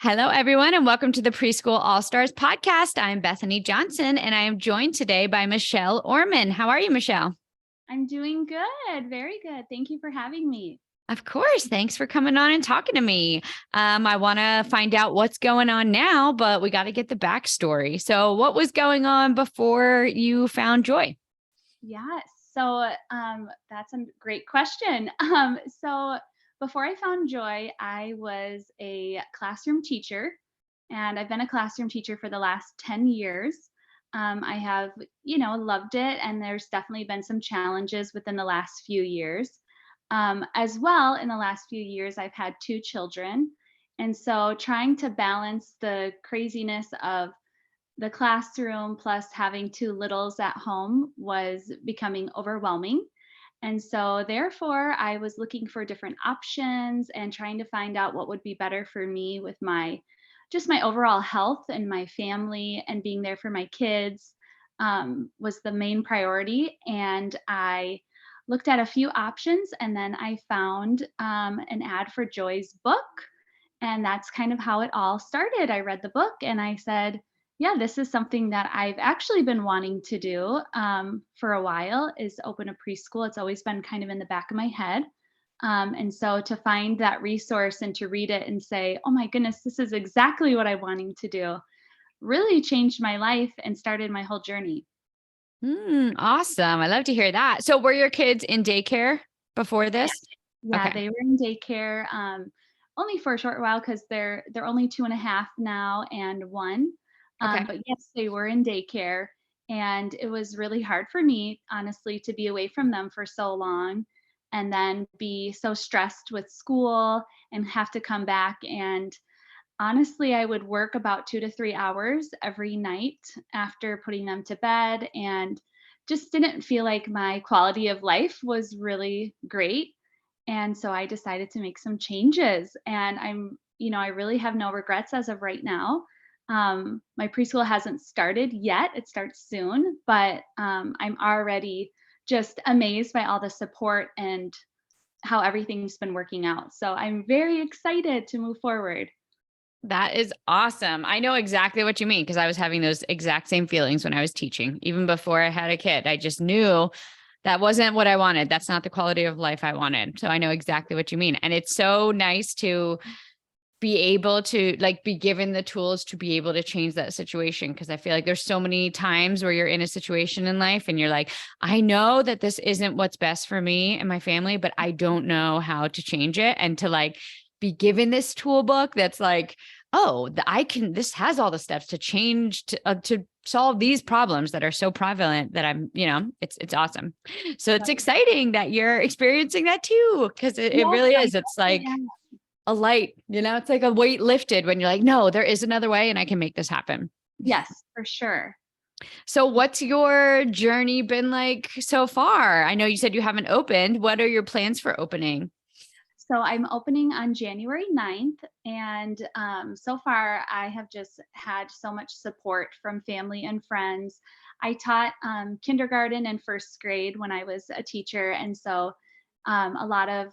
Hello, everyone, and welcome to the Preschool All Stars podcast. I'm Bethany Johnson, and I am joined today by Michelle Orman. How are you, Michelle? I'm doing good. Very good. Thank you for having me. Of course. Thanks for coming on and talking to me. I want to find out what's going on now, but we got to get the backstory. So, what was going on before you found joy? Yes. So that's a great question. So before I found joy, I was a classroom teacher, and I've been a classroom teacher for the last 10 years. I have, loved it, and there's definitely been some challenges within the last few years. As well, in the last few years, I've had two children. And so trying to balance the craziness of the classroom plus having two littles at home was becoming overwhelming. And so, therefore, I was looking for different options and trying to find out what would be better for me with my overall health and my family, and being there for my kids was the main priority. And I looked at a few options, and then I found an ad for Joy's book. And that's kind of how it all started. I read the book and I said, yeah, this is something that I've actually been wanting to do for a while, is open a preschool. It's always been kind of in the back of my head. And so to find that resource and to read it and say, oh my goodness, this is exactly what I'm wanting to do, really changed my life and started my whole journey. Awesome. I love to hear that. So, were your kids in daycare before Yeah, this? yeah, Okay. they were in daycare only for a short while because they're only 2.5 now and 1. Okay. But yes, they were in daycare, and it was really hard for me, honestly, to be away from them for so long and then be so stressed with school and have to come back. And honestly, I would work about 2 to 3 hours every night after putting them to bed, and just didn't feel like my quality of life was really great. And so I decided to make some changes, and I really have no regrets as of right now. My preschool hasn't started yet. It starts soon, but I'm already just amazed by all the support and how everything's been working out. So I'm very excited to move forward. That is awesome. I know exactly what you mean because I was having those exact same feelings when I was teaching. Even before I had a kid, I just knew that wasn't what I wanted. That's not the quality of life I wanted. So I know exactly what you mean. And it's so nice to be able to be given the tools to be able to change that situation. Cause I feel like there's so many times where you're in a situation in life and you're like, I know that this isn't what's best for me and my family, but I don't know how to change it. And to be given this tool book that's like, oh, this has all the steps to change to solve these problems that are so prevalent that it's awesome. So it's exciting that you're experiencing that too. Cause it Yes, really I is. It's like definitely am. a light, it's like a weight lifted when you're like, no, there is another way and I can make this happen. Yes, for sure. So what's your journey been like so far? I know you said you haven't opened. What are your plans for opening? So I'm opening on January 9th, and so far I have just had so much support from family and friends. I taught kindergarten and first grade when I was a teacher, and so a lot of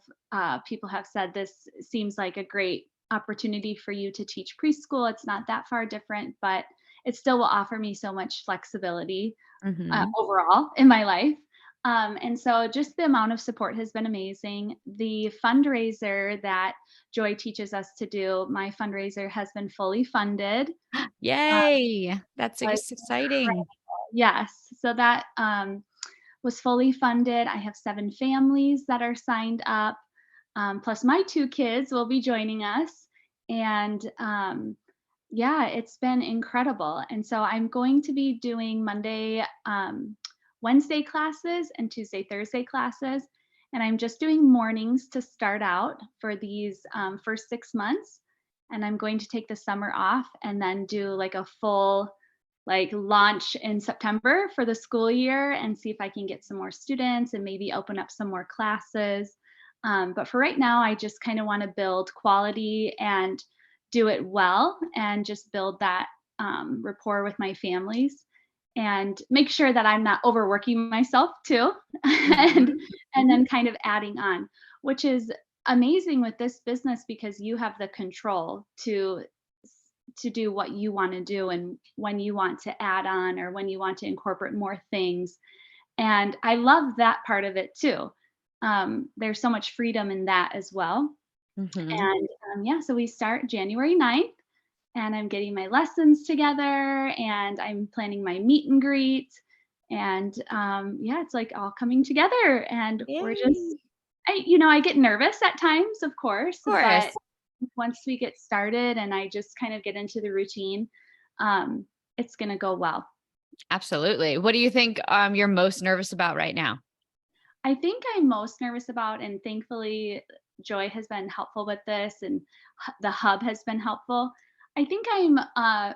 people have said this seems like a great opportunity for you to teach preschool. It's not that far different, but it still will offer me so much flexibility Mm-hmm. overall in my life. And so just the amount of support has been amazing. The fundraiser that Joy teaches us to do, my fundraiser has been fully funded. Uh, Yay. That's was exciting. Yes. So that was fully funded. I have 7 families that are signed up, plus my 2 kids will be joining us. And yeah, it's been incredible. And so I'm going to be doing Wednesday classes and Tuesday, Thursday classes. And I'm just doing mornings to start out for these first 6 months. And I'm going to take the summer off and then do like a full launch in September for the school year and see if I can get some more students and maybe open up some more classes. But for right now, I just kind of want to build quality and do it well and just build that rapport with my families and make sure that I'm not overworking myself too. and Mm-hmm. and then kind of adding on, which is amazing with this business because you have the control to to do what you want to do and when you want to add on or when you want to incorporate more things. And I love that part of it too. There's so much freedom in that as well. Hmm. And yeah, so we start January 9th, and I'm getting my lessons together and I'm planning my meet and greet. And yeah, it's like all coming together. And we're just, Yay. I get nervous at times, of course, Of but course. once we get started and I just kind of get into the routine, um, it's going to go well. Absolutely. What do you think you're most nervous about right now? I think I'm most nervous about, and thankfully, Joy has been helpful with this, and the hub has been helpful. I think I'm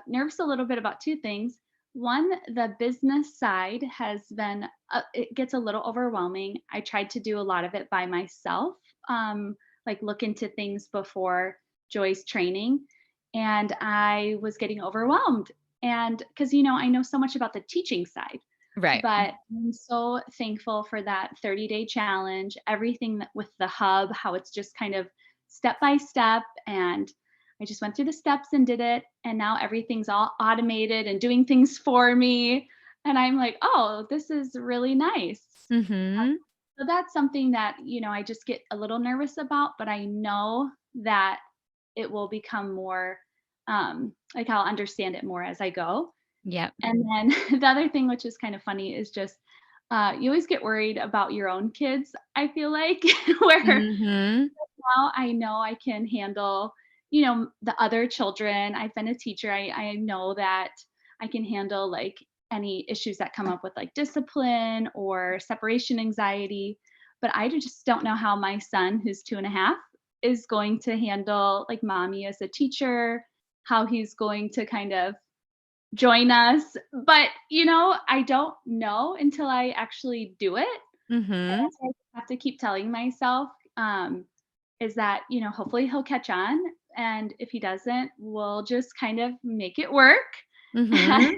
nervous a little bit about two things. One, the business side has been, it gets a little overwhelming. I tried to do a lot of it by myself, like look into things before Joy's training, and I was getting overwhelmed. And because, I know so much about the teaching side. Right. But I'm so thankful for that 30-day challenge, everything that with the hub, how it's just kind of step by step. And I just went through the steps and did it. And now everything's all automated and doing things for me. And I'm like, oh, this is really nice. Hmm. So that's something that, I just get a little nervous about, but I know that it will become more, like I'll understand it more as I go. Yep. And then the other thing, which is kind of funny, is just you always get worried about your own kids, I feel like, where Hmm. now I know I can handle, the other children. I've been a teacher. I know that I can handle like any issues that come up with like discipline or separation anxiety. But I just don't know how my son, who's 2.5, is going to handle like mommy as a teacher, how he's going to kind of join us. But, I don't know until I actually do it. And Hmm. that's what I have to keep telling myself, is that, hopefully he'll catch on. And if he doesn't, we'll just kind of make it work. Hmm.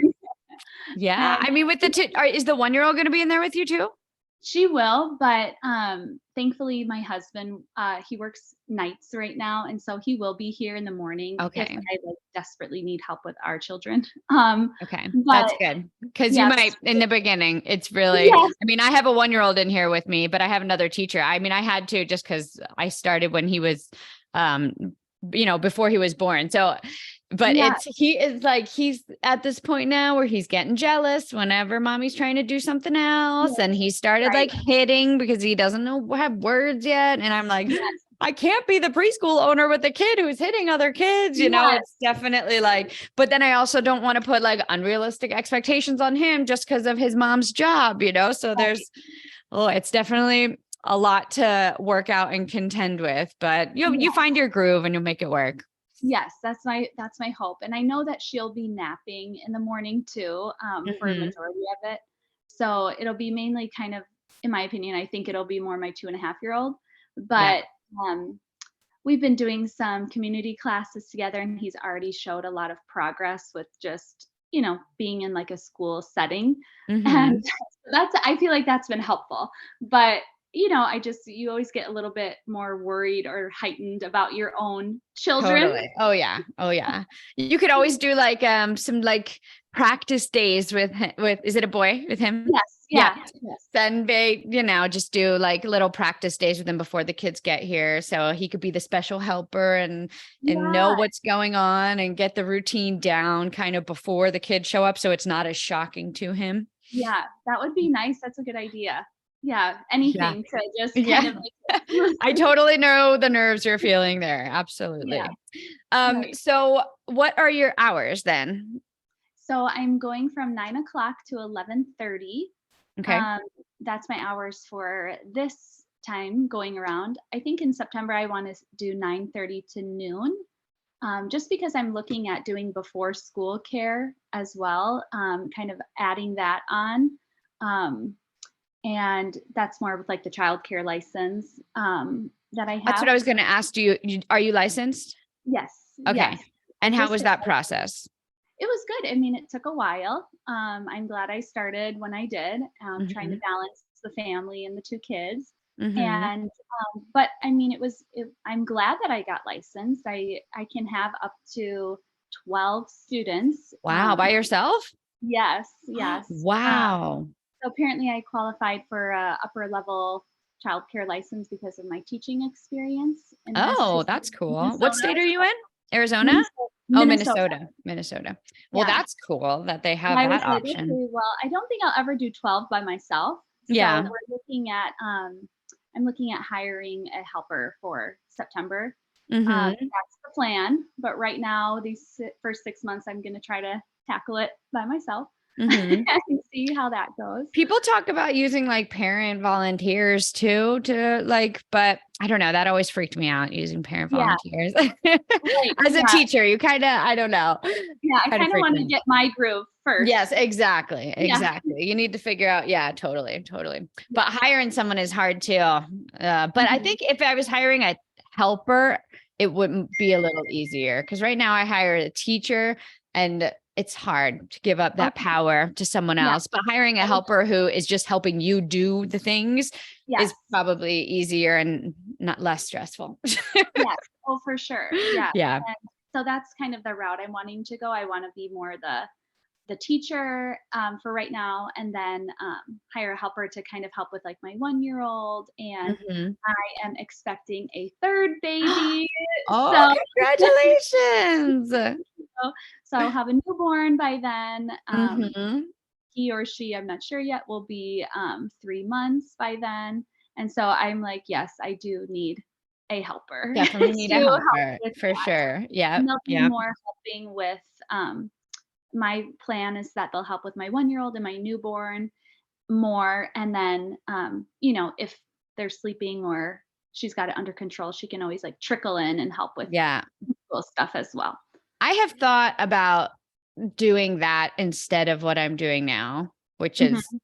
Yeah. And I mean, with the two, is the 1-year-old going to be in there with you too? she will, but, thankfully, my husband, he works nights right now, and so he will be here in the morning if Okay. I, like, desperately need help with our children. Okay. But That's good. Because you yes. might, in the beginning, it's really, Yes. I mean, I have a 1-year-old in here with me, but I have another teacher. I mean, I had to just because I started when he was, um, before he was born. So, but Yeah. he is like, he's at this point now where he's getting jealous whenever mommy's trying to do something else. Yes. And he started Right. like hitting because he doesn't have words yet. And I'm like, Yes. I can't be the preschool owner with a kid who's hitting other kids. Yes. It's definitely like, but then I also don't want to put like unrealistic expectations on him just because of his mom's job. So Right. it's definitely a lot to work out and contend with, but you Yeah. find your groove and you'll make it work. Yes, that's my hope, and I know that she'll be napping in the morning too, for a Hmm. majority of it. So it'll be mainly kind of, in my opinion, I think it'll be more my 2.5-year-old. Yeah. But um, we've been doing some community classes together, and he's already showed a lot of progress with just, being in like a school setting. And Hmm. that's I feel like that's been helpful. But, you always get a little bit more worried or heightened about your own children. Totally. Oh yeah. Oh yeah. You could always do like some like practice days with is it a boy with him? Yes, Yeah. yeah, yes. Then they, just do like little practice days with him before the kids get here. So he could be the special helper and know Yeah, what's going on and get the routine down kind of before the kids show up. So it's not as shocking to him. yeah, that would be nice, that's a good idea. Yeah, Yeah. anything to just kind Yeah. of like I totally know the nerves you're feeling there. Yeah, Absolutely. right. So what are your hours then? So I'm going from 9 o'clock to 11:30. Okay. Um, that's my hours for this time going around. I think in September I wanna do 9:30 to noon, just because I'm looking at doing before school care as well, kind of adding that on. Um, and that's more with like the childcare license, that I That's what have. I was going to ask. Are you licensed? Yes, Okay. yes. I And how just was that process? It was good. I mean, it took a while. I'm glad I started when I did, trying to Hmm. balance the family and the 2 kids. Hmm. And, but I mean, I'm glad that I got licensed. I can have up to 12 students. Wow. By yourself? Yes, yes. Wow. So apparently I qualified for a upper level childcare license because of my teaching experience in Oh, Massachusetts, that's cool. What Minnesota. state are you in? Arizona? Minnesota, Oh, Minnesota. Minnesota. Well, Yeah. that's cool that they And have I was that like, option. okay, well, I don't think I'll ever do 12 by myself. So Yeah. we're looking at, I'm looking at hiring a helper for September. Mm-hmm. That's the plan. But right now, these first 6 months, I'm going to try to tackle it by myself Mm-hmm. and see how that goes. People talk about using like parent volunteers too, but I don't know. That always freaked me out using parent Yeah, volunteers. right. As a Yeah. teacher, you kind of, I don't know, Yeah. I kind of kind of freaked want me to out. get my groove Yes, first. exactly. Yeah. Exactly. You need to figure out. Yeah, totally. Totally. But Yeah. hiring someone is hard too. But I Mhm. think if I was hiring a helper, it wouldn't be a little easier because right now I hire a teacher and it's hard to give up that Okay. power to someone Yeah. else. But hiring a helper who is just helping you do the things Yes. is probably easier and not less stressful. Yes. Oh, for sure. Yeah. Yeah. And so that's kind of the route I'm wanting to go. I want to be more the teacher for right now, and then hire a helper to kind of help with like my 1-year-old. And Mhm. I am expecting a third baby. Oh, So, congratulations. so I'll have a newborn by then. Mhm. He or she, I'm not sure yet, will be 3 months by then. And so I'm like, yes, I do need a helper Definitely need to a help helper with for that. sure. Yep. And they'll be Yep. more helping with my plan is that they'll help with my 1-year-old and my newborn more. And then, if they're sleeping or she's got it under control, she can always like trickle in and help with Yeah. school stuff as well. I have thought about doing that instead of what I'm doing now, which is Mhm.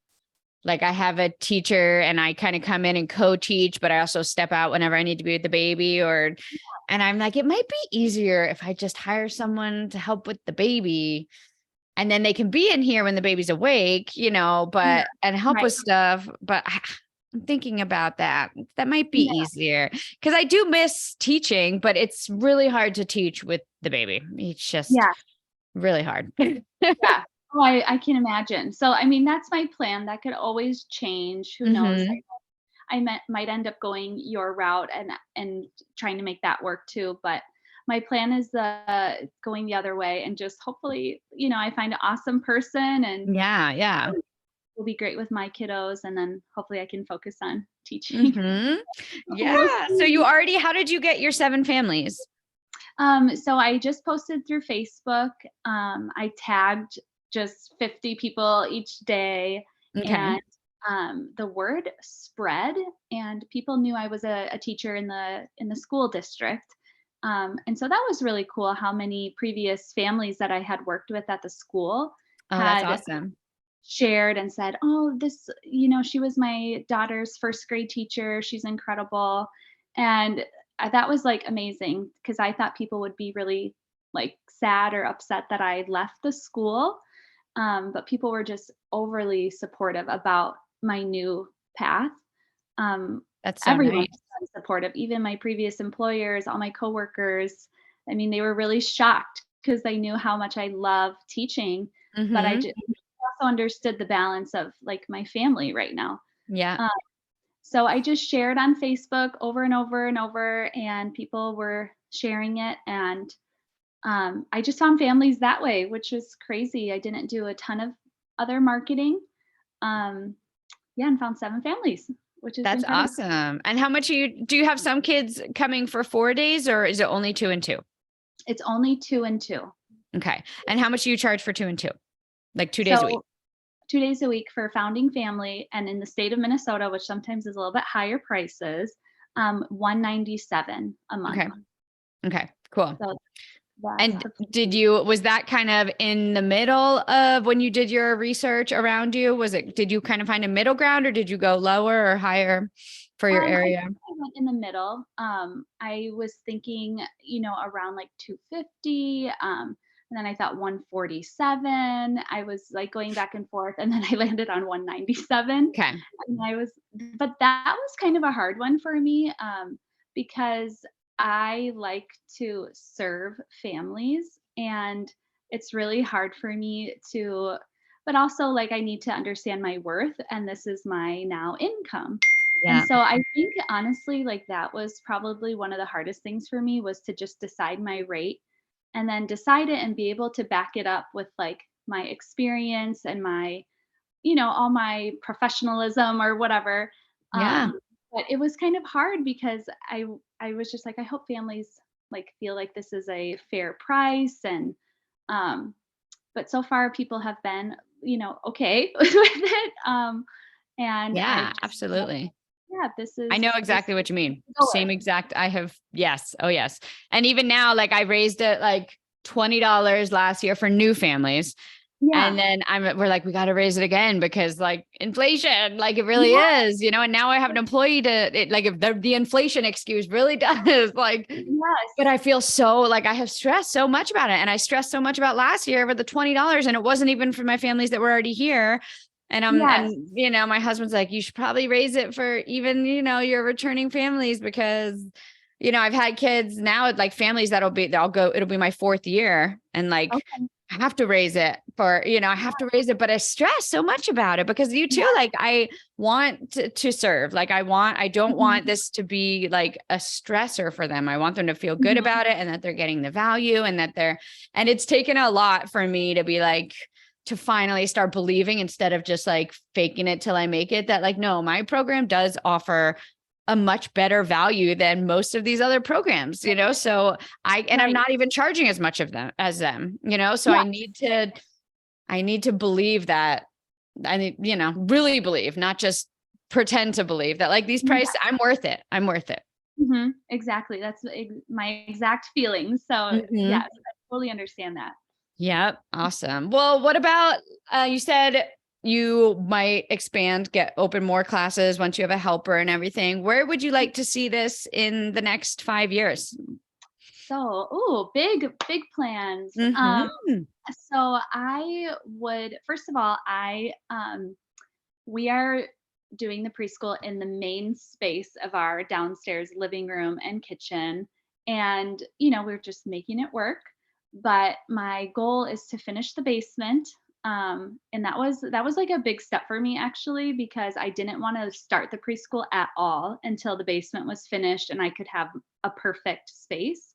like I have a teacher and I kind of come in and co-teach, but I also step out whenever I need to be with the baby and I'm like, it might be easier if I just hire someone to help with the baby and then they can be in here when the baby's awake, Yeah. and help Right. with stuff. But I'm thinking about that. That might be Yeah. easier because I do miss teaching, but it's really hard to teach with the baby. It's just Yeah. really hard. Yeah. Oh, I can imagine. So, I mean, that's my plan. That could always change. Who knows? Hmm. Might end up going your route and trying to make that work too. But my plan is going the other way and just hopefully, I find an awesome person and Yeah, yeah. will be great with my kiddos, and then hopefully I can focus on teaching. Hmm. We'll Yeah. So see. how did you get your 7 families? So I just posted through Facebook. I tagged just 50 people each day, Okay. and the word spread, and people knew I was a teacher in the school district. And so that was really cool. How many previous families that I had worked with at the school Oh, that's had awesome. shared and said, "Oh, this, she was my daughter's first grade teacher. She's incredible." And that was like amazing because I thought people would be really like sad or upset that I left the school. But people were just overly supportive about my new path. Um, That's so Everyone nice. was very supportive, even my previous employers, all my coworkers. I mean, they were really shocked because they knew how much I love teaching, but I Hmm. just also understood the balance of like my family right now. Yeah. Um, so I just shared on Facebook over and over and over, and people were sharing it. And I just found families that way, which was crazy. I didn't do a ton of other marketing. Um, yeah, and found 7 families, which is That's incredible. awesome. And how much do you have some kids coming for 4 days or is it only 2 and 2? It's only 2 and 2. Okay. And how much do you charge for 2 and 2? Like 2 days a week? So 2 days a week for founding family, and in the state of Minnesota, which sometimes is a little bit higher prices, 197 a month. Okay. Okay. Cool. So that's And the was that kind of in the middle of when you did your research around you? Did you kind of find a middle ground or did you go lower or higher for your I think area? I went in the middle. I was thinking, around like 250, and then I thought 147. I was like going back and forth, and then I landed on 197. Okay. And but that was kind of a hard one for me, because I like to serve families, and it's really hard for me to, but also like I need to understand my worth, and this is my now income. And Yeah. so I think honestly, like that was probably one of the hardest things for me, was to just decide my rate and then decide it and be able to back it up with like my experience and my, all my professionalism or whatever. Yeah. But it was kind of hard because I was just like, I hope families like feel like this is a fair price. And um but so far people have been, okay with it. And I Yeah, just feel like, absolutely. yeah, I know this exactly is what you mean. going. Same exact. I have, yes. Oh, yes. And even now, like I raised it like $20 last year for new families. And Yeah. then we're like, we got to raise it again because like inflation, like it really Yeah. is, and now I have an employee like if the inflation excuse really does like, but Yes. I feel so like I have stressed so much about it. And I stressed so much about last year with the $20 and it wasn't even for my families that were already here. Yes. And my husband's like, you should probably raise it for even, your returning families because, I've had kids now, like families it'll be my fourth year. And like, Okay. I have to raise it I have to raise it, but I stress so much about it because you too, Yeah. like I want to serve. Like I don't Mhm. want this to be like a stressor for them. I want them to feel good Mhm. about it and that they're getting the value and it's taken a lot for me to be like, to finally start believing instead of just like faking it till I make it that like, no, my program does offer a much better value than most of these other programs, so I'm Right. not even charging as much of them as them, so Yeah. I need to believe that I need, really believe, not just pretend to believe that like these Yeah. prices, I'm worth it. I'm worth it. Exactly. That's my exact feelings. So, Mhm. yes, I totally understand that. Yep. Awesome. Well, what about, you said you might open more classes once you have a helper and everything. Where would you like to see this in the next 5 years? So, ooh, big plans. Mhm. So I would, first of all, we are doing the preschool in the main space of our downstairs living room and kitchen. And, we're just making it work. But my goal is to finish the basement. And that was like a big step for me actually, because I didn't want to start the preschool at all until the basement was finished and I could have a perfect space.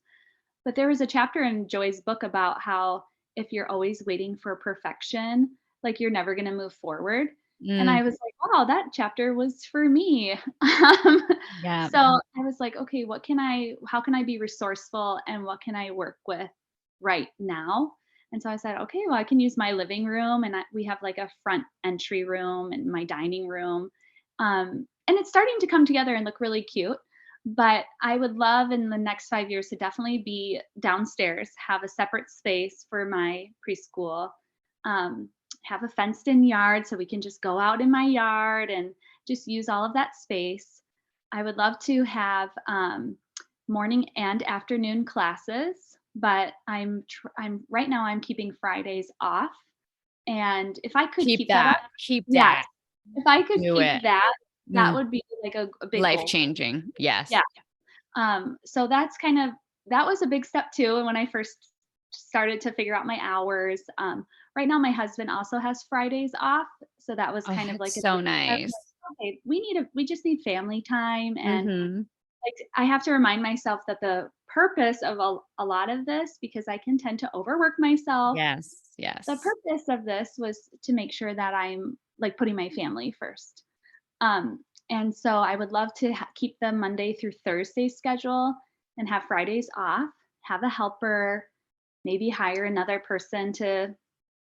But there was a chapter in Joy's book about how if you're always waiting for perfection, like you're never going to move forward. And I Mm, was like, wow, that chapter was for me. yeah. So I was like, okay, how can I be resourceful and what can I work with right now? And so I said, okay, well, I can use my living room and we have like a front entry room and my dining room. And it's starting to come together and look really cute. But I would love in the next 5 years to definitely be downstairs, have a separate space for my preschool, um, have a fenced in yard so we can just go out in my yard and just use all of that space. I would love to have morning and afternoon classes, but I'm right now I'm keeping Fridays off. And if I could Keep keep that up, that. Keep yes, that. if I could Do keep it. that, that Mm, would be like a big life goal. changing. Yes. Yeah. So that was a big step too. And when I first started to figure out my hours, right now my husband also has Fridays off, so that was Oh, kind of like that's a so big step. nice. Like, okay, we just need family time, and Mhm. like I have to remind myself that the purpose of a lot of this, because I can tend to overwork myself. Yes. The Yes. purpose of this was to make sure that I'm like putting my family first. And so I would love to keep the Monday through Thursday schedule and have Fridays off, have a helper, maybe hire another person to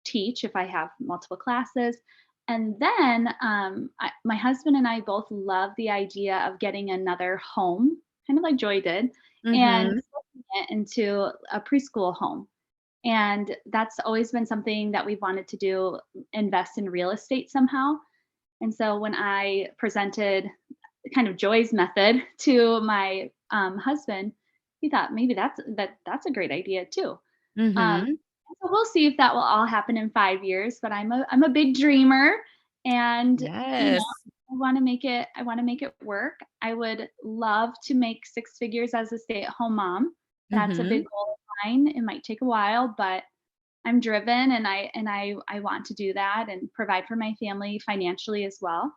teach if I have multiple classes. And then my husband and I both love the idea of getting another home, kind of like Joy did, and Mhm. flipping it into a preschool home. And that's always been something that we've wanted to do, invest in real estate somehow. And so when I presented kind of Joy's method to my husband, he thought maybe that's a great idea too. Um, Mhm. so we'll see if that will all happen in 5 years. But I'm a big dreamer, and Yes. I want to make it work. I would love to make six figures as a stay at home mom. That's a big Mhm. goal of fine. It might take a while, but I'm driven and I want to do that and provide for my family financially as well.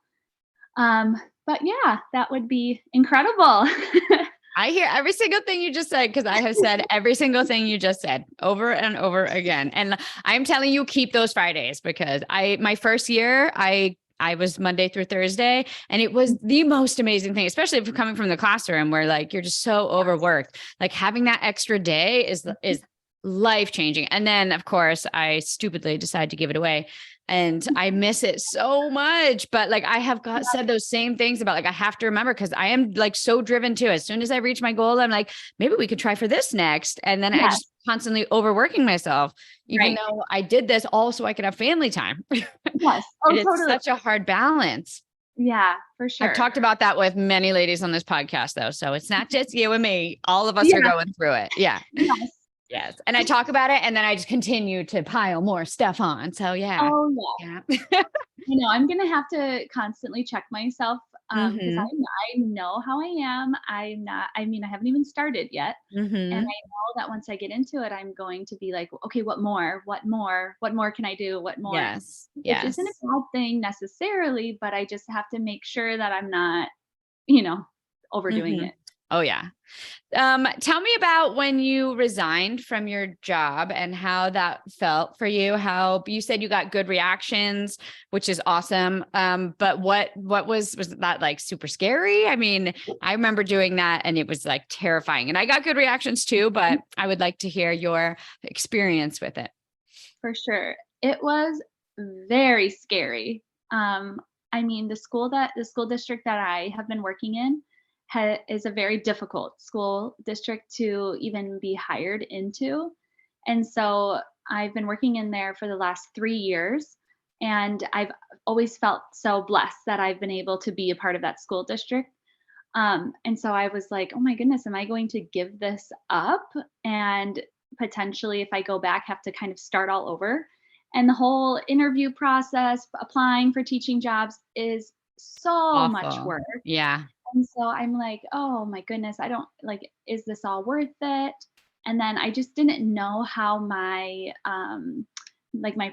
But yeah, that would be incredible. I hear every single thing you just said because I have said every single thing you just said over and over again. And I'm telling you, keep those Fridays because my first year, I was Monday through Thursday, and it was the most amazing thing, especially if you're coming from the classroom where like you're just so overworked. Like having that extra day is life changing. And then of course I stupidly decided to give it away. And I miss it so much, but like I have said those same things about like, I have to remember because I am like so driven too. As soon as I reach my goal, I'm like, maybe we could try for this next. And then I Yes, just constantly overworking myself, even right. though I did this all so I could have family time. Yes. And Oh, it's totally. such a hard balance. Yeah, for I've sure. talked about that with many ladies on this podcast though. So it's not just you and me. All of us are Yeah. going through it. Yeah. Yes. Yes. And I talk about it and then I just continue to pile more stuff on. So yeah. Oh, yeah. Yeah. I'm gonna have to constantly check myself, because hmm I know how I am. I haven't even started yet, and I hmm know that once I get into it, I'm going to be like, "Okay, what more? What more? What more can I do? What more?" Yes. Which isn't a Yes. bad thing necessarily, but I just have to make sure that I'm not, you know, overdoing hmm it. Oh yeah. Tell me about when you resigned from your job and how that felt for you. How you said you got good reactions, which is awesome. But what was that like super scary? I mean, I remember doing that and it was like terrifying. And I got good reactions too, but I would like to hear your experience with it. For sure. It was very scary. The school district that I have been working in is a very difficult school district to even be hired into. And so I've been working in there for the last 3 years. And I've always felt so blessed that I've been able to be a part of that school district. And so I was like, oh my goodness, am I going to give this up? And potentially, if I go back, have to kind of start all over. And the whole interview process, applying for teaching jobs is so much Awful. work. Yeah. And so I'm like, oh my goodness, I don't like, is this all worth it? And then I just didn't know how my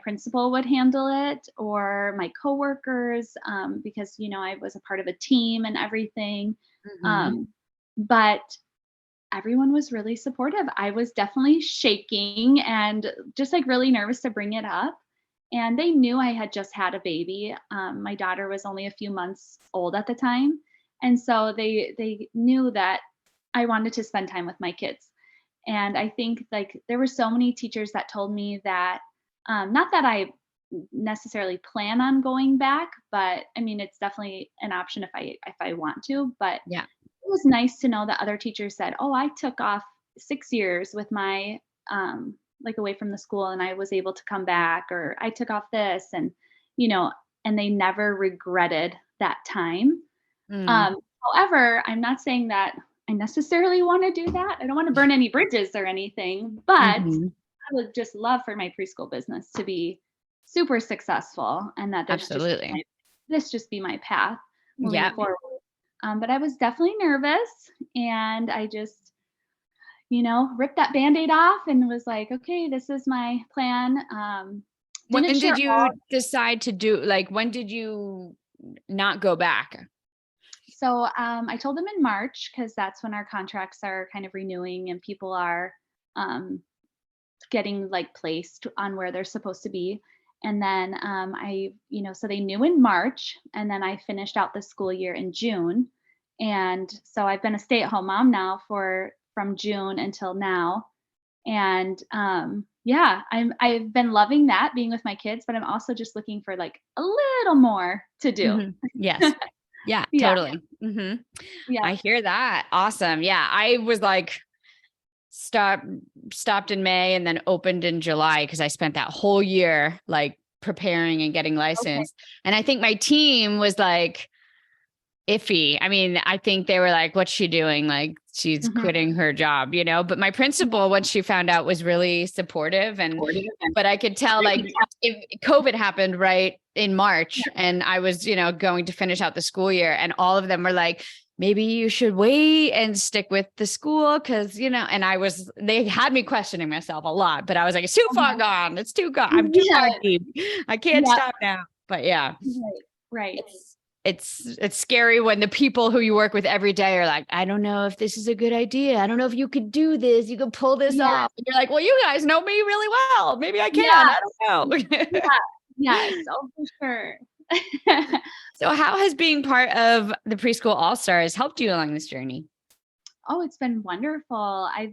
principal would handle it or my coworkers, because, I was a part of a team and everything. hmm Um, but everyone was really supportive. I was definitely shaking and just like really nervous to bring it up. And they knew I had just had a baby. My daughter was only a few months old at the time. And so they knew that I wanted to spend time with my kids. And I think like there were so many teachers that told me that, not that I necessarily plan on going back, but I mean it's definitely an option if I want to. But Yeah. it was nice to know that other teachers said, "Oh, I took off 6 years with my, like, away from the school, and I was able to come back," or, "I took off this," you know, and they never regretted that time. Mm-hmm. Um, However, I'm not saying that I necessarily wanna do that. I don't wanna burn any bridges or anything, but Mm-hmm. I would just love for my preschool business to be super successful and that Absolutely. this just be my path moving Yeah. forward. But I was definitely nervous and I just, ripped that Band-Aid off and was like, okay, this is my plan. Didn't When share did all. you decide to do like when did you not go back? So I told them in March because that's when our contracts are kind of renewing and people are um, getting like placed on where they're supposed to be. And then so they knew in March, and then I finished out the school year in June. And so I've been a stay-at-home mom now for from June until now. And yeah, I've been loving that being with my kids, but I'm also just looking for like a little more to do. Mhm. Yes. Yeah, Yeah, totally. yeah. I hear that. Awesome. Yeah, I was like stop stopped in May and then opened in July because I spent that whole year like preparing and getting Okay. licensed. And I think my team was like iffy. I mean, I think they were like, what's she doing? Like she's Mhm. quitting her job, but my principal, once she found out, was really supportive. But I could tell like if COVID happened right in Yeah. March and I was, going to finish out the school year and all of them were like, maybe you should wait and stick with the school. Cause and they had me questioning myself a lot, but I was like, it's too far gone. It's too gone. I'm too far Yeah. deep. I can't Yeah. stop now. But yeah, Right. Right. it's scary when the people who you work with every day are like, I don't know if this is a good idea. I don't know if you could do this. You could pull this Yeah. off. And you're like, well, you guys know me really well. Maybe I can. Yeah. I don't know. Yeah. Yes. Oh, for sure. So how has being part of the Preschool All Stars helped you along this journey? Oh, it's been wonderful. I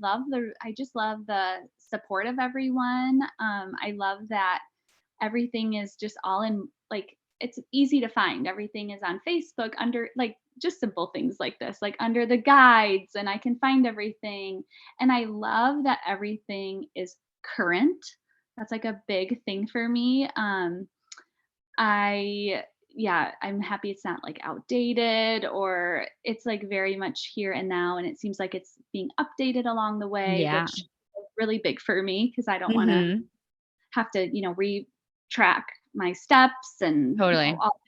just love the support of everyone. I love that everything is just all in, like, it's easy to find. Everything is on Facebook under, like, just simple things like this, like under the guides, and I can find everything. And I love that everything is current. That's like a big thing for me. I Yeah, I'm happy it's not like outdated, or it's like very much here and now, and it seems like it's being updated along the way, Yeah. which is really big for me because I don't want to Hmm. have to, retrack my steps and, Totally. all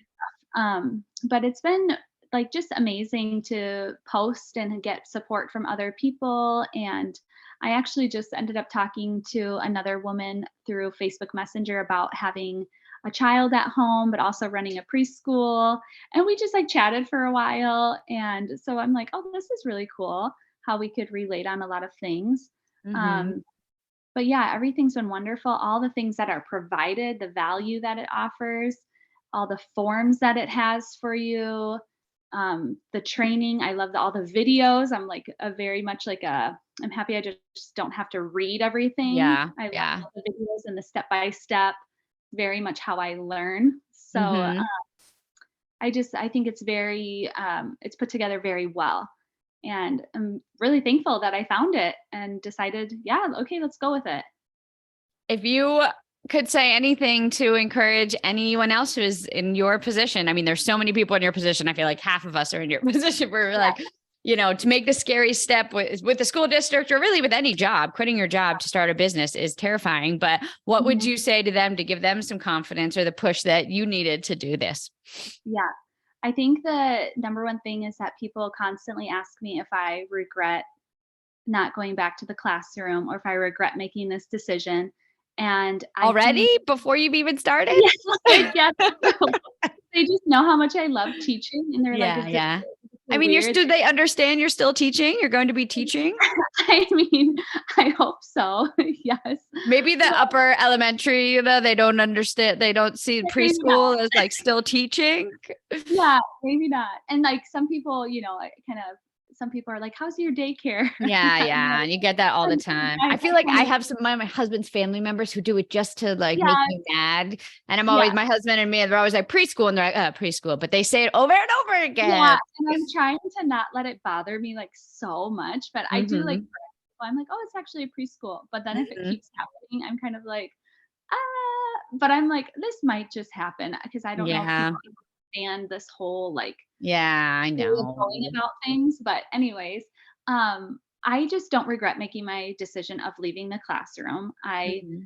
but it's been like just amazing to post and get support from other people. And I actually just ended up talking to another woman through Facebook Messenger about having a child at home, but also running a preschool. And we just like chatted for a while. And so I'm like, oh, this is really cool how we could relate on a lot of things. Hmm. Um, but yeah, everything's been wonderful. All the things that are provided, the value that it offers, all the forms that it has for you, the training. I love all the videos. I'm like a very much like I'm happy I just don't have to read everything. Yeah. I love Yeah. all the videos and the step by step, very much how I learn. So Hmm. I think it's very it's put together very well. And I'm really thankful that I found it and decided, yeah, okay, let's go with it. If you could say anything to encourage anyone else who is in your position, I mean, there's so many people in your position. I feel like half of us are in your position where we're Yeah. like, to make the scary step with the school district or really with any job, quitting your job to start a business is terrifying. But what would Mhm. you say to them to give them some confidence or the push that you needed to do this? Yeah. I think the number one thing is that people constantly ask me if I regret not going back to the classroom or if I regret making this decision. And I do. Already before you've even started? Yeah, yes. They just know how much I love teaching, and they're like, Yeah. Yeah. is it I so mean, weird?" do they understand you're still teaching? You're going to be teaching? I mean, I hope so. Yes. Maybe the But upper elementary, they don't understand. They don't see maybe not. preschool as like still teaching. Yeah, maybe not. And, like, some people, I kind of some people are like, "How's your daycare?" Yeah, I'm yeah. like, And you get that all the time. I feel I like kind I of have some of my husband's family members who do it just to like make yeah, me mad. And I'm yeah. always, my husband and me, they're always like preschool and they're like, preschool, but they say it over and over Yeah, again. and I'm trying to not let it bother me, like, so much, but I do, like, Hmm. I'm like, "Oh, it's actually a preschool," but then if it Hmm. keeps happening, I'm kind of like, but I'm like, "This might just happen," because I don't know if Yeah. people understand this whole, like, Yeah, I way of know. going about things. But anyways, I just don't regret making my decision of leaving the classroom. Hmm.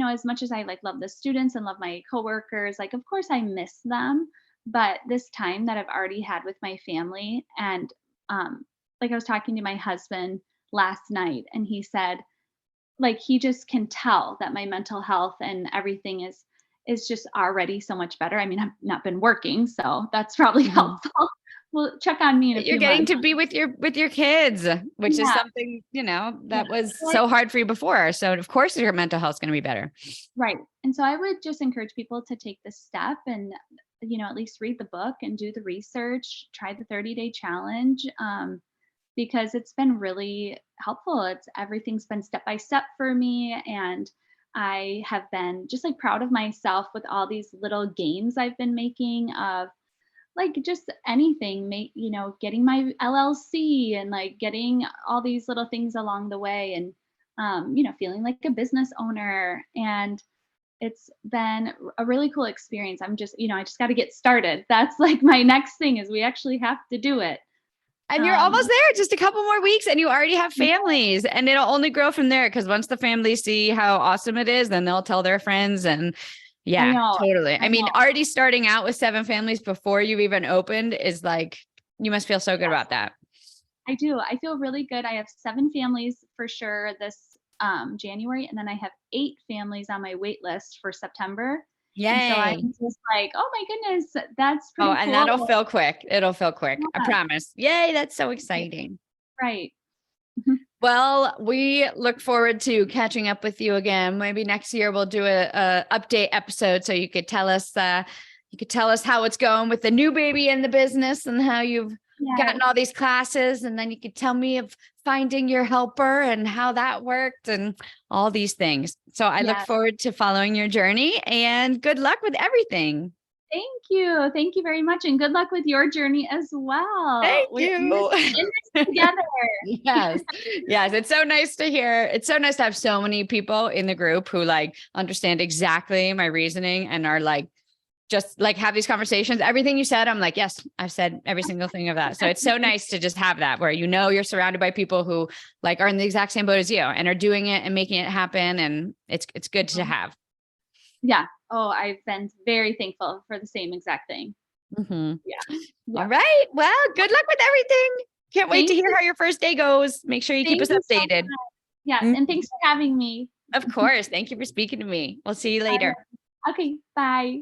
As much as I like love the students and love my coworkers, like of course I miss them, but this time that I've already had with my family, and like I was talking to my husband last night, and he said like he just can tell that my mental health and everything is just already so much better. I mean, I've not been working, so that's probably Hmm. helpful. Well, check on me in a You're few getting months. to be with your kids, which is Yeah, something, yeah. that was So so hard for you before. So of course your mental health is going to be better. right. And so I would just encourage people to take this step and, at least read the book and do the research, try the 30-day challenge, because it's been really helpful. Everything's been step by step for me. And I have been just like proud of myself with all these little gains I've been making of like just anything, getting my LLC and like getting all these little things along the way, and, feeling like a business owner. And it's been a really cool experience. I'm just, I just got to get started. That's like my next thing is we actually have to do it. And you're Um, almost there, just a couple more weeks, and you already have families, and it'll only grow from there. Because once the families see how awesome it is, then they'll tell their friends. And I yeah, know, totally. I I mean, know. already starting out with 7 families before you've even opened is like You must feel so good about that. I do. I feel really good. I have 7 families for sure this January, and then I have 8 families on my wait list for September. And so I'm Yay. just like, oh my goodness, that's Oh, pretty and cool. that'll fill quick. It'll fill quick. I Yeah, promise. Yay. That's so exciting. right. Well, we look forward to catching up with you again. Maybe next year we'll do a update episode so you could tell us how it's going with the new baby in the business and how you've gotten all these classes, and then you could tell me of finding your helper and how that worked and all these things. So I look forward to following your journey, and good luck with everything. Thank you. Thank you very much. And good luck with your journey as well. Thank We're you. in this together. Yes. Yes. It's so nice to hear. It's so nice to have so many people in the group who like understand exactly my reasoning and are like, just like have these conversations. Everything you said, I'm like, yes, I've said every single thing of that. So it's so nice to just have that where, you're surrounded by people who like are in the exact same boat as you and are doing it and making it happen. And it's good to have. Yeah. Oh, I've been very thankful for the same exact thing. Mm-hmm. Yeah. All right. Well, good luck with everything. Can't wait to hear you. how your first day goes. Make sure you keep us Thank you so updated. much. Yes. And thanks for having me. Of course. Thank you for speaking to me. We'll see you later. Okay. Bye.